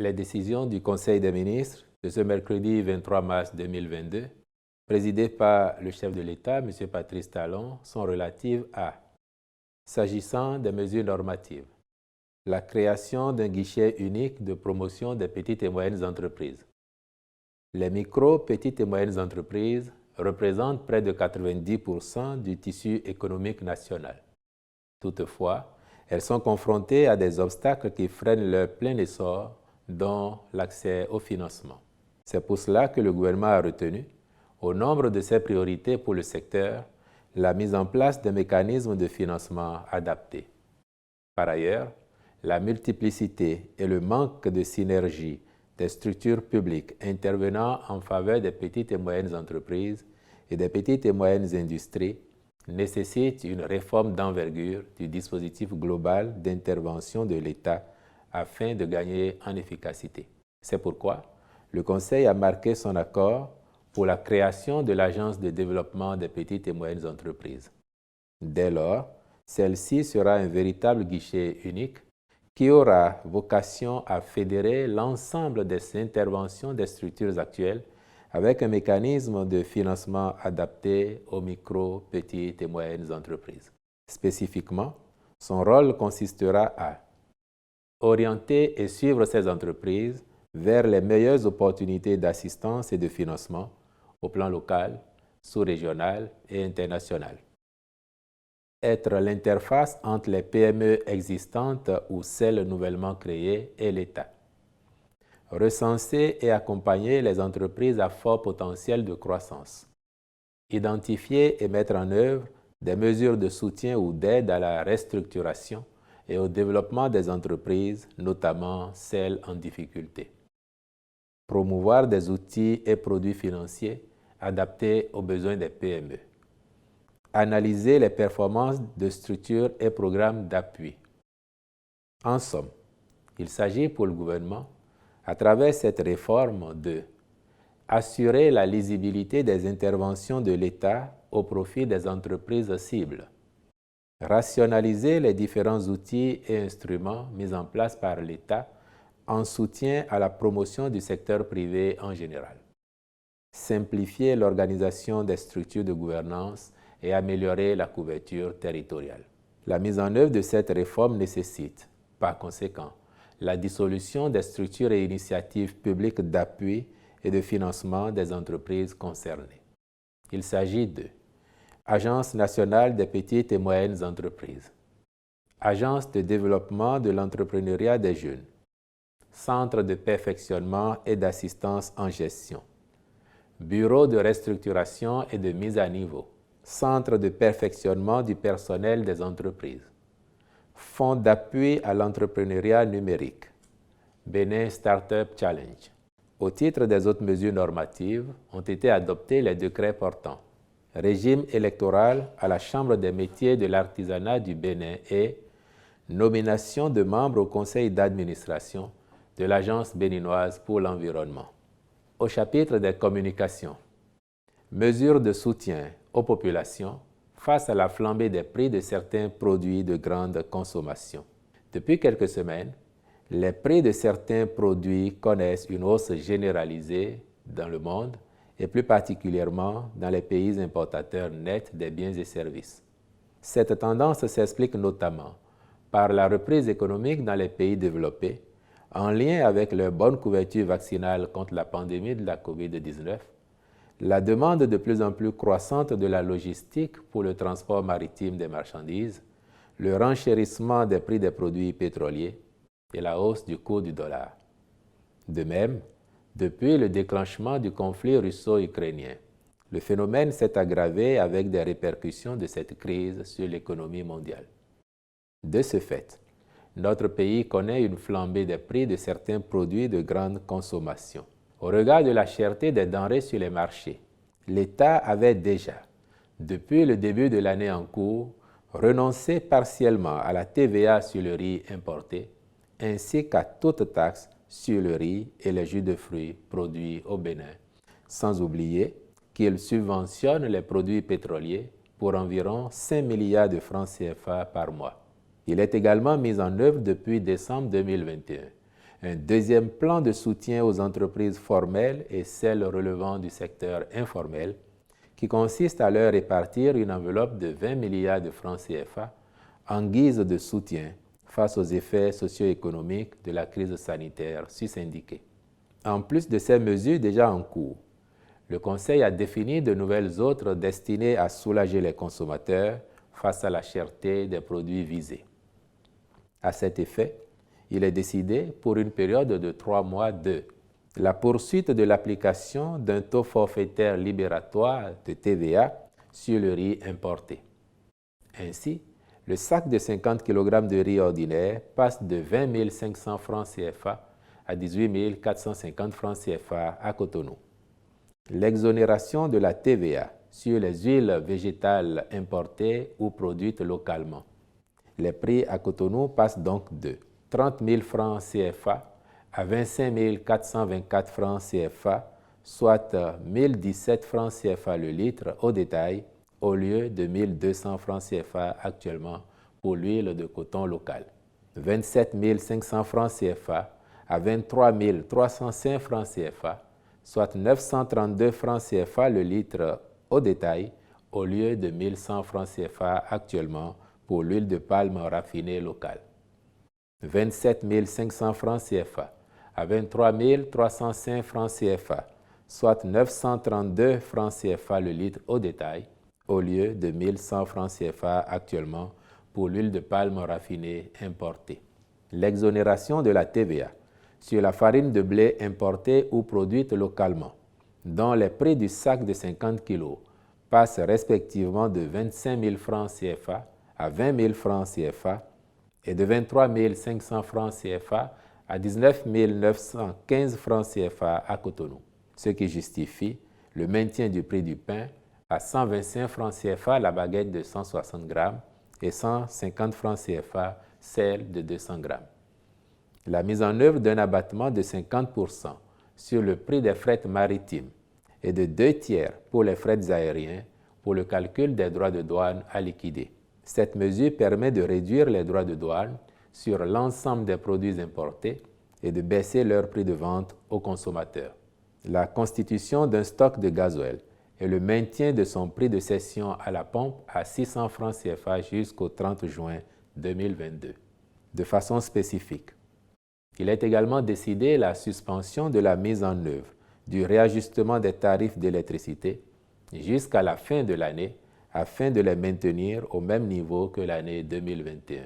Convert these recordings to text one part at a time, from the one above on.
Les décisions du Conseil des ministres de ce mercredi 23 mars 2022, présidé par le chef de l'État, M. Patrice Talon, sont relatives à, s'agissant des mesures normatives, la création d'un guichet unique de promotion des petites et moyennes entreprises. Les micro, petites et moyennes entreprises représentent près de 90% du tissu économique national. Toutefois, elles sont confrontées à des obstacles qui freinent leur plein essor, dont l'accès au financement. C'est pour cela que le gouvernement a retenu, au nombre de ses priorités pour le secteur, la mise en place de mécanismes de financement adaptés. Par ailleurs, la multiplicité et le manque de synergie des structures publiques intervenant en faveur des petites et moyennes entreprises et des petites et moyennes industries nécessitent une réforme d'envergure du dispositif global d'intervention de l'État afin de gagner en efficacité. C'est pourquoi le Conseil a marqué son accord pour la création de l'Agence de développement des petites et moyennes entreprises. Dès lors, celle-ci sera un véritable guichet unique qui aura vocation à fédérer l'ensemble des interventions des structures actuelles avec un mécanisme de financement adapté aux micro, petites et moyennes entreprises. Spécifiquement, son rôle consistera à orienter et suivre ces entreprises vers les meilleures opportunités d'assistance et de financement au plan local, sous-régional et international. Être l'interface entre les PME existantes ou celles nouvellement créées et l'État. Recenser et accompagner les entreprises à fort potentiel de croissance. Identifier et mettre en œuvre des mesures de soutien ou d'aide à la restructuration et au développement des entreprises, notamment celles en difficulté. Promouvoir des outils et produits financiers adaptés aux besoins des PME. Analyser les performances de structures et programmes d'appui. En somme, il s'agit pour le gouvernement, à travers cette réforme, de assurer la lisibilité des interventions de l'État au profit des entreprises cibles, rationaliser les différents outils et instruments mis en place par l'État en soutien à la promotion du secteur privé en général, simplifier l'organisation des structures de gouvernance et améliorer la couverture territoriale. La mise en œuvre de cette réforme nécessite, par conséquent, la dissolution des structures et initiatives publiques d'appui et de financement des entreprises concernées. Il s'agit de Agence nationale des petites et moyennes entreprises, Agence de développement de l'entrepreneuriat des jeunes, Centre de perfectionnement et d'assistance en gestion, Bureau de restructuration et de mise à niveau, Centre de perfectionnement du personnel des entreprises, Fonds d'appui à l'entrepreneuriat numérique, Bénin Startup Challenge. Au titre des autres mesures normatives, ont été adoptés les décrets portant régime électoral à la Chambre des métiers de l'artisanat du Bénin et nomination de membres au conseil d'administration de l'Agence béninoise pour l'environnement. Au chapitre des communications, mesures de soutien aux populations face à la flambée des prix de certains produits de grande consommation. Depuis quelques semaines, les prix de certains produits connaissent une hausse généralisée dans le monde et plus particulièrement dans les pays importateurs nets des biens et services. Cette tendance s'explique notamment par la reprise économique dans les pays développés en lien avec leur bonne couverture vaccinale contre la pandémie de la COVID-19, la demande de plus en plus croissante de la logistique pour le transport maritime des marchandises, le renchérissement des prix des produits pétroliers et la hausse du cours du dollar. De même, depuis le déclenchement du conflit russo-ukrainien, le phénomène s'est aggravé avec des répercussions de cette crise sur l'économie mondiale. De ce fait, notre pays connaît une flambée des prix de certains produits de grande consommation. Au regard de la cherté des denrées sur les marchés, l'État avait déjà, depuis le début de l'année en cours, renoncé partiellement à la TVA sur le riz importé, ainsi qu'à toute taxe sur le riz et les jus de fruits produits au Bénin, sans oublier qu'il subventionne les produits pétroliers pour environ 5 milliards de francs CFA par mois. Il est également mis en œuvre depuis décembre 2021 Un deuxième plan de soutien aux entreprises formelles et celles relevant du secteur informel, qui consiste à leur répartir une enveloppe de 20 milliards de francs CFA en guise de soutien face aux effets socio-économiques de la crise sanitaire sus-indiquée. En plus de ces mesures déjà en cours, le Conseil a défini de nouvelles autres destinées à soulager les consommateurs face à la cherté des produits visés. À cet effet, il est décidé pour une période de 3 mois de la poursuite de l'application d'un taux forfaitaire libératoire de TVA sur le riz importé. Ainsi, le sac de 50 kg de riz ordinaire passe de 20 500 francs CFA à 18 450 francs CFA à Cotonou. L'exonération de la TVA sur les huiles végétales importées ou produites localement. Les prix à Cotonou passent donc de 30 000 francs CFA à 25 424 francs CFA, soit 1 017 francs CFA le litre au détail, au lieu de 1 200 francs CFA actuellement pour l'huile de coton locale. 27 500 francs CFA à 23 305 francs CFA, soit 932 francs CFA le litre au détail, au lieu de 1 100 francs CFA actuellement pour l'huile de palme raffinée locale. 27 500 francs CFA à 23 305 francs CFA, soit 932 francs CFA le litre au détail, au lieu de 1 100 francs CFA actuellement pour l'huile de palme raffinée importée. L'exonération de la TVA sur la farine de blé importée ou produite localement, dont les prix du sac de 50 kg passent respectivement de 25 000 francs CFA à 20 000 francs CFA et de 23 500 francs CFA à 19 915 francs CFA à Cotonou, ce qui justifie le maintien du prix du pain à 125 francs CFA la baguette de 160 grammes et 150 francs CFA celle de 200 grammes. La mise en œuvre d'un abattement de 50% sur le prix des frais maritimes et de 2/3 pour les frais aériens pour le calcul des droits de douane à liquider. Cette mesure permet de réduire les droits de douane sur l'ensemble des produits importés et de baisser leur prix de vente aux consommateurs. La constitution d'un stock de gasoil et le maintien de son prix de cession à la pompe à 600 francs CFA jusqu'au 30 juin 2022. De façon spécifique, il est également décidé la suspension de la mise en œuvre du réajustement des tarifs d'électricité jusqu'à la fin de l'année afin de les maintenir au même niveau que l'année 2021.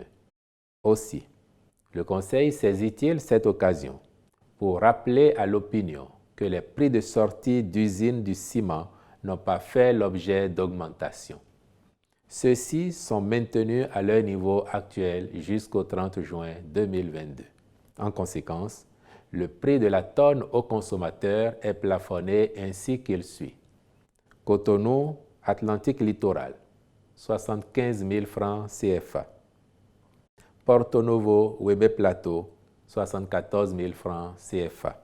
Aussi, le Conseil saisit-il cette occasion pour rappeler à l'opinion que les prix de sortie d'usine du ciment n'ont pas fait l'objet d'augmentation. Ceux-ci sont maintenus à leur niveau actuel jusqu'au 30 juin 2022. En conséquence, le prix de la tonne au consommateur est plafonné ainsi qu'il suit. Cotonou, Atlantique Littoral, 75 000 francs CFA. Porto Novo, Webe Plateau, 74 000 francs CFA.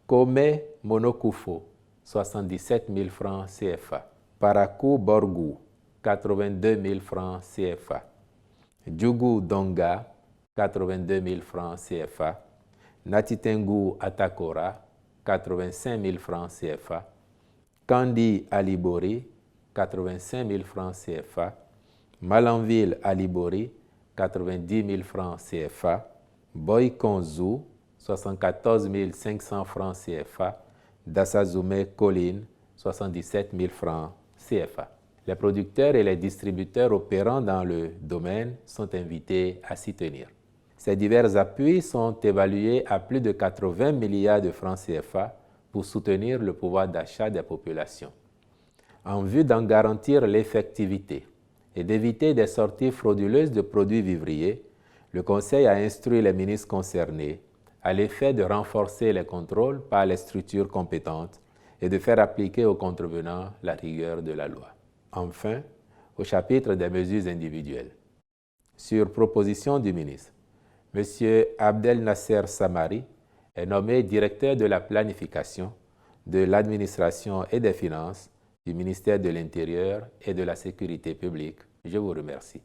Komé, Monokufo, 77 000 francs CFA. Parakou, Borgou, 82 000 francs CFA. Djougou, Donga, 82 000 francs CFA. Natitengu, Atakora, 85 000 francs CFA. Kandi, Alibori, 85 000 francs CFA. Malanville, Alibori, 90 000 francs CFA. Boykonzou, 74 500 francs CFA. Dassazoumé, Colline, 77 000 francs CFA. Les producteurs et les distributeurs opérant dans le domaine sont invités à s'y tenir. Ces divers appuis sont évalués à plus de 80 milliards de francs CFA pour soutenir le pouvoir d'achat des populations. En vue d'en garantir l'effectivité et d'éviter des sorties frauduleuses de produits vivriers, le Conseil a instruit les ministres concernés à l'effet de renforcer les contrôles par les structures compétentes et de faire appliquer aux contrevenants la rigueur de la loi. Enfin, au chapitre des mesures individuelles. Sur proposition du ministre, M. Abdel Nasser Samari est nommé directeur de la planification, de l'administration et des finances du ministère de l'Intérieur et de la Sécurité publique. Je vous remercie.